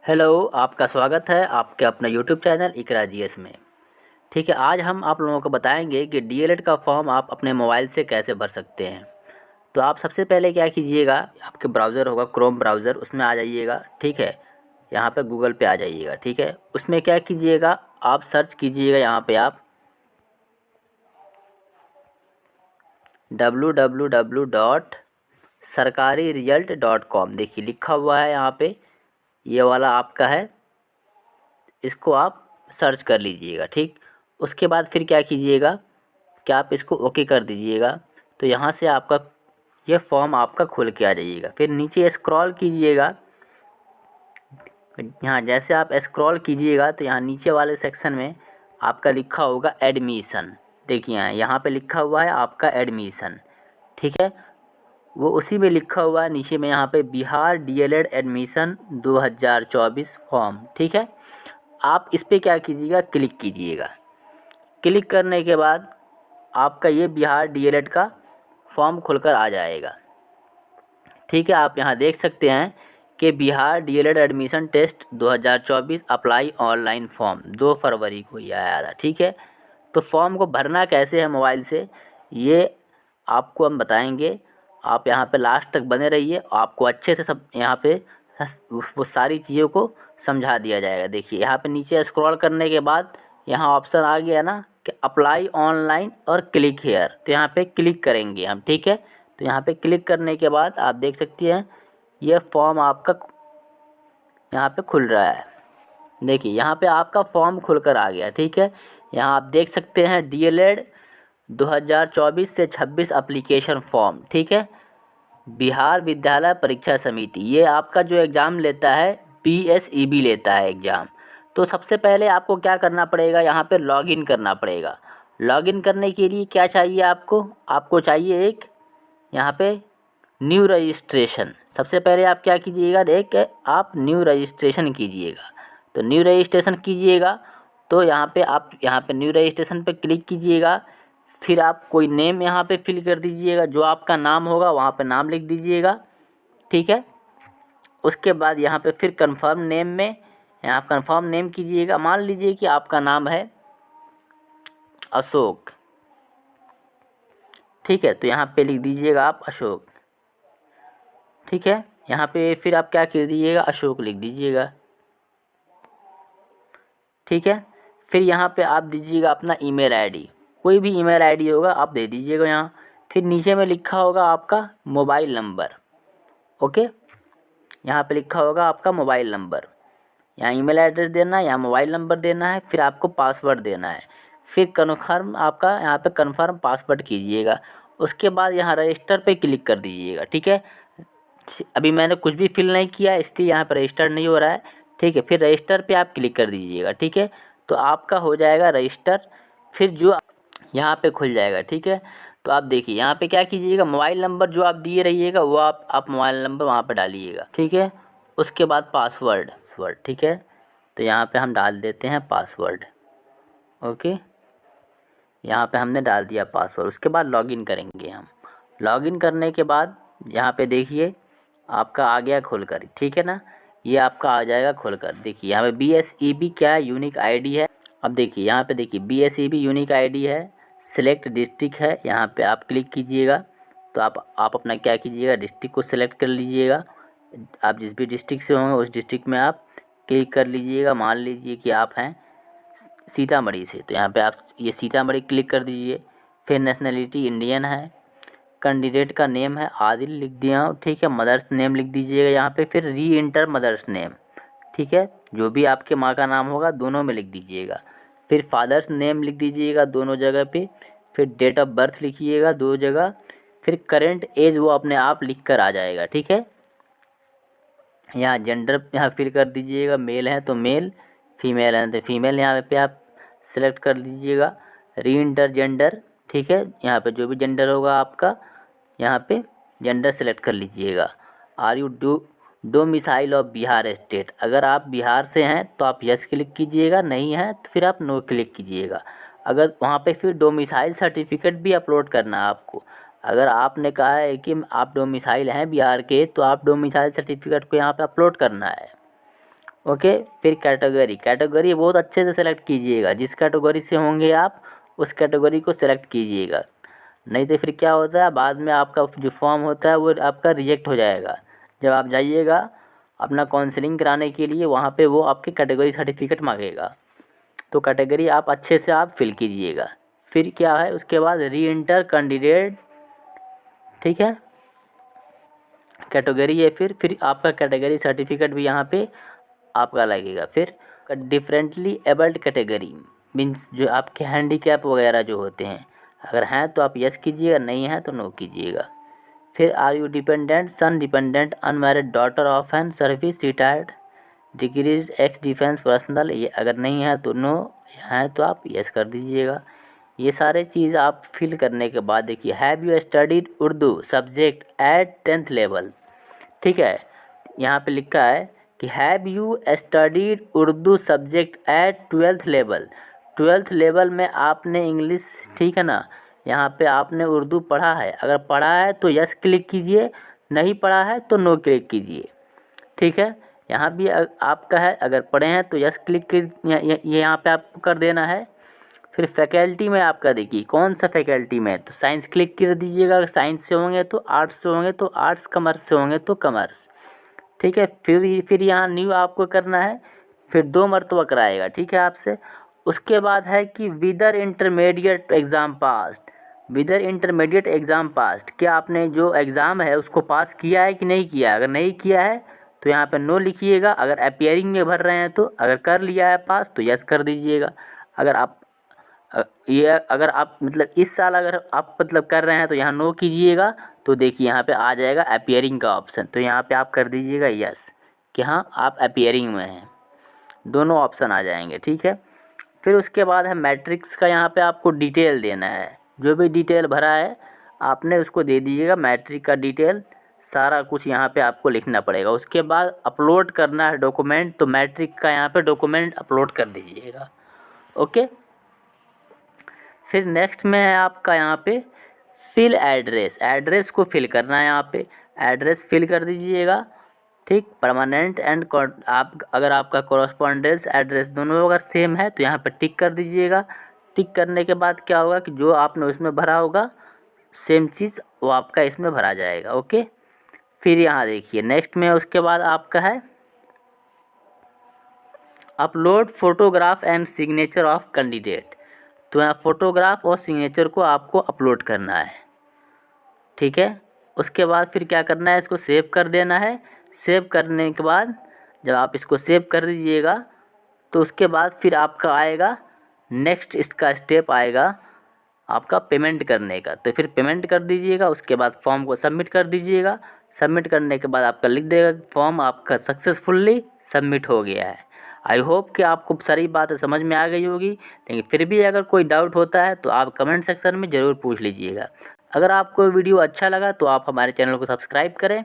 Hello, आपका स्वागत है आपके अपने यूट्यूब चैनल इकरा जीएस में। ठीक है, आज हम आप लोगों को बताएंगे कि डीएलएड का फॉर्म आप अपने मोबाइल से कैसे भर सकते हैं। तो आप सबसे पहले क्या कीजिएगा, आपके ब्राउज़र होगा क्रोम ब्राउज़र, उसमें आ जाइएगा। ठीक है, यहाँ पे गूगल पे आ जाइएगा। ठीक है, उसमें क्या कीजिएगा, आप सर्च कीजिएगा यहाँ पे आप www.sarkariresult.com। देखिए लिखा हुआ है यहाँ पे, ये वाला आपका है, इसको आप सर्च कर लीजिएगा। ठीक, उसके बाद फिर क्या कीजिएगा कि आप इसको ओके कर दीजिएगा। तो यहाँ से आपका ये फॉर्म आपका खुल के आ जाइएगा। फिर नीचे स्क्रॉल कीजिएगा, यहाँ जैसे आप स्क्रॉल कीजिएगा तो यहाँ नीचे वाले सेक्शन में आपका लिखा होगा एडमिशन। देखिए यहाँ पे लिखा हुआ है आपका एडमिशन। ठीक है, वो उसी में लिखा हुआ है नीचे में यहाँ पे बिहार डीएलएड एडमिशन 2024 फॉर्म। ठीक है, आप इस पर क्या कीजिएगा, क्लिक कीजिएगा। क्लिक करने के बाद आपका ये बिहार डीएलएड का फॉर्म खुलकर आ जाएगा। ठीक है, आप यहाँ देख सकते हैं कि Bihar DElEd admission test 2024 apply online form 2 फरवरी को ये आया था। ठीक है, तो फॉर्म को भरना कैसे है मोबाइल से, ये आपको हम बताएंगे। आप यहाँ पे लास्ट तक बने रहिए, आपको अच्छे से सब यहाँ पे वो सारी चीज़ों को समझा दिया जाएगा। देखिए यहाँ पे नीचे स्क्रॉल करने के बाद यहाँ ऑप्शन आ गया ना कि अप्लाई ऑनलाइन और क्लिक हेयर, तो यहाँ पे क्लिक करेंगे हम। ठीक है, तो यहाँ पे क्लिक करने के बाद आप देख सकते हैं यह फॉर्म आपका यहाँ पे खुल रहा है। देखिए यहाँ पे आपका फॉर्म खुलकर आ गया। ठीक है, यहाँ आप देख सकते हैं डीएलएड 2024 से 26 एप्लीकेशन फॉर्म। ठीक है, बिहार विद्यालय परीक्षा समिति, ये आपका जो एग्ज़ाम लेता है बीएसईबी लेता है एग्ज़ाम। तो सबसे पहले आपको क्या करना पड़ेगा, यहाँ पे लॉगिन करना पड़ेगा। लॉगिन करने के लिए क्या चाहिए आपको चाहिए एक यहाँ पे न्यू रजिस्ट्रेशन। सबसे पहले आप क्या कीजिएगा, आप न्यू रजिस्ट्रेशन कीजिएगा। तो न्यू रजिस्ट्रेशन कीजिएगा तो आप यहाँ पे न्यू रजिस्ट्रेशन पे क्लिक कीजिएगा। फिर आप कोई नेम यहाँ पे फिल कर दीजिएगा, जो आपका नाम होगा वहाँ पे नाम लिख दीजिएगा। ठीक है, उसके बाद यहाँ पे फिर कंफर्म नेम में यहाँ कंफर्म नेम कीजिएगा। मान लीजिए कि आपका नाम है अशोक। ठीक है, तो यहाँ पे लिख दीजिएगा आप अशोक। ठीक है, यहाँ पे फिर आप क्या कर दीजिएगा, अशोक लिख दीजिएगा। ठीक है, फिर यहाँ पे आप दीजिएगा अपना ईमेल आईडी, कोई भी ईमेल आईडी होगा आप दे दीजिएगा यहाँ। फिर नीचे में लिखा होगा आपका मोबाइल नंबर। ओके, यहाँ पे लिखा होगा आपका मोबाइल नंबर, यहाँ ईमेल एड्रेस देना है, यहाँ मोबाइल नंबर देना है, फिर आपको पासवर्ड देना है। फिर कन्फर्म आपका यहाँ पे कन्फर्म पासवर्ड कीजिएगा। उसके बाद यहाँ रजिस्टर पे क्लिक कर दीजिएगा। ठीक है, अभी मैंने कुछ भी फिल नहीं किया इसलिए यहाँ पर रजिस्टर नहीं हो रहा है। ठीक है, फिर रजिस्टर पे आप क्लिक कर दीजिएगा। ठीक है, तो आपका हो जाएगा रजिस्टर, फिर जो यहाँ पे खुल जाएगा। ठीक है, तो आप देखिए यहाँ पे क्या कीजिएगा, मोबाइल नंबर जो आप दिए रहिएगा वो आप मोबाइल नंबर वहाँ पे डालिएगा। ठीक है, उसके बाद पासवर्ड। ठीक है, तो यहाँ पे हम डाल देते हैं पासवर्ड। ओके, यहाँ पे हमने डाल दिया पासवर्ड। उसके बाद लॉगिन करेंगे हम। लॉगिन करने के बाद यहाँ पे देखिए आपका आ गया खुलकर। ठीक है ना, ये आपका आ जाएगा खुलकर। देखिए यहाँ पे बीएसईबी क्या है, यूनिक आईडी है। अब देखिए यहाँ पे देखिए बीएसईबी यूनिक आईडी है, सिलेक्ट डिस्ट्रिक्ट है, यहाँ पे आप क्लिक कीजिएगा। तो आप अपना क्या कीजिएगा, डिस्ट्रिक्ट को सिलेक्ट कर लीजिएगा। आप जिस भी डिस्ट्रिक्ट से होंगे उस डिस्ट्रिक्ट में आप क्लिक कर लीजिएगा। मान लीजिए कि आप हैं सीतामढ़ी से, तो यहाँ पे आप ये सीतामढ़ी क्लिक कर दीजिए। फिर नेशनलिटी इंडियन है, कैंडिडेट का नेम है आदिल लिख दिया हूँ। ठीक है, मदर्स नेम लिख दीजिएगा यहाँ पे। फिर री इंटर मदर्स नेम। ठीक है, जो भी आपके माँ का नाम होगा दोनों में लिख दीजिएगा। फिर फादर्स नेम लिख दीजिएगा दोनों जगह पे। फिर डेट ऑफ बर्थ लिखिएगा 2 जगह। फिर करेंट एज वो अपने आप लिख कर आ जाएगा। ठीक है, यहाँ जेंडर यहाँ फिल कर दीजिएगा, मेल है तो मेल, फीमेल है तो फीमेल यहाँ पे आप सेलेक्ट कर दीजिएगा। री इंटर जेंडर। ठीक है, यहाँ पे जो भी जेंडर होगा आपका यहाँ पे जेंडर सेलेक्ट कर लीजिएगा। Are you domicile of Bihar state, अगर आप बिहार से हैं तो आप यस क्लिक कीजिएगा, नहीं है तो फिर आप नो क्लिक कीजिएगा। अगर वहाँ पे फिर डोमिसाइल सर्टिफिकेट भी अपलोड करना है आपको। अगर आपने कहा है कि आप डोमिसाइल हैं बिहार के, तो आप डोमिसाइल सर्टिफिकेट को यहाँ पे अपलोड करना है। ओके। फिर कैटेगरी, कैटेगरी बहुत अच्छे से सेलेक्ट कीजिएगा, जिस कैटेगरी से होंगे आप उस कैटेगरी को सेलेक्ट कीजिएगा, नहीं तो फिर क्या होता है बाद में आपका जो फॉर्म होता है वो आपका रिजेक्ट हो जाएगा। जब आप जाइएगा अपना काउंसलिंग कराने के लिए वहाँ पे वो आपके कैटेगरी सर्टिफिकेट मांगेगा, तो कैटेगरी आप अच्छे से आप फिल कीजिएगा। फिर क्या है उसके बाद री एंटर कैंडिडेट, ठीक है, कैटेगरी है। फिर आपका कैटेगरी सर्टिफिकेट भी यहाँ पे आपका लगेगा। फिर डिफरेंटली एबल्ड कैटेगरी मीन्स जो आपके हैंडीकैप वगैरह जो होते हैं, अगर हैं तो आप यस कीजिएगा, नहीं है तो नो कीजिएगा। फिर are you dependent son dependent unmarried daughter of an service retired degrees ex defence personnel, ये अगर नहीं है तो नो, है तो आप यस कर दीजिएगा। ये सारे चीज़ आप फिल करने के बाद देखिए have you studied Urdu subject at 10th level, ठीक है, यहाँ पे लिखा है कि have you studied Urdu subject at 12th level, 12th level में आपने इंग्लिश, ठीक है ना, यहाँ पे आपने उर्दू पढ़ा है, अगर पढ़ा है तो यस क्लिक कीजिए, नहीं पढ़ा है तो नो क्लिक कीजिए, ठीक है। यहाँ भी आपका है, अगर पढ़े हैं तो यस क्लिक ये यहाँ पे आपको कर देना है। फिर फैकल्टी में आपका देखिए कौन सा फैकल्टी में है, तो साइंस क्लिक कर दीजिएगा, अगर साइंस से होंगे तो आर्ट्स से होंगे तो आर्ट्स, कॉमर्स से होंगे तो कॉमर्स, ठीक है। फिर यहाँ न्यू आपको करना है, फिर 2 मरतबा कराएगा, ठीक है आपसे। उसके बाद है कि whether intermediate exam passed, whether intermediate exam passed, क्या आपने जो एग्ज़ाम है उसको पास किया है कि नहीं किया है, अगर नहीं किया है तो यहाँ पे नो लिखिएगा, अगर अपियरिंग में भर रहे हैं तो, अगर कर लिया है पास तो यस कर दीजिएगा। अगर आप ये अगर आप मतलब इस साल अगर आप मतलब कर रहे हैं तो यहाँ नो कीजिएगा, तो देखिए यहाँ पे आ जाएगा अपियरिंग का ऑप्शन, तो यहाँ पे आप कर दीजिएगा यस कि हाँ आप अपियरिंग में हैं, दोनों ऑप्शन आ जाएंगे, ठीक है। फिर उसके बाद है मैट्रिक्स का, यहाँ पे आपको डिटेल देना है, जो भी डिटेल भरा है आपने उसको दे दीजिएगा, मैट्रिक का डिटेल सारा कुछ यहाँ पे आपको लिखना पड़ेगा। उसके बाद अपलोड करना है डॉक्यूमेंट, तो मैट्रिक का यहाँ पे डॉक्यूमेंट अपलोड कर दीजिएगा, ओके। फिर नेक्स्ट में है आपका यहाँ पे फिल एड्रेस, एड्रेस को फिल करना है, यहाँ पे एड्रेस फिल कर दीजिएगा, ठीक। परमानेंट एंड आप अगर आपका कॉरस्पॉन्डेंस एड्रेस दोनों अगर सेम है तो यहाँ पे टिक कर दीजिएगा। टिक करने के बाद क्या होगा कि जो आपने उसमें भरा होगा सेम चीज़ वो आपका इसमें भरा जाएगा, ओके। फिर यहाँ देखिए नेक्स्ट में उसके बाद आपका है upload photograph and signature of candidate, तो यहाँ फ़ोटोग्राफ और सिग्नेचर को आपको अपलोड करना है, ठीक है। उसके बाद फिर क्या करना है, इसको सेव कर देना है। सेव करने के बाद जब आप इसको सेव कर दीजिएगा तो उसके बाद फिर आपका आएगा नेक्स्ट, इसका स्टेप आएगा आपका पेमेंट करने का, तो फिर पेमेंट कर दीजिएगा। उसके बाद फॉर्म को सबमिट कर दीजिएगा। सबमिट करने के बाद आपका लिख देगा फॉर्म आपका सक्सेसफुली सबमिट हो गया है। आई होप कि आपको सारी बातें समझ में आ गई होगी, लेकिन फिर भी अगर कोई डाउट होता है तो आप कमेंट सेक्शन में ज़रूर पूछ लीजिएगा। अगर आपको वीडियो अच्छा लगा तो आप हमारे चैनल को सब्सक्राइब करें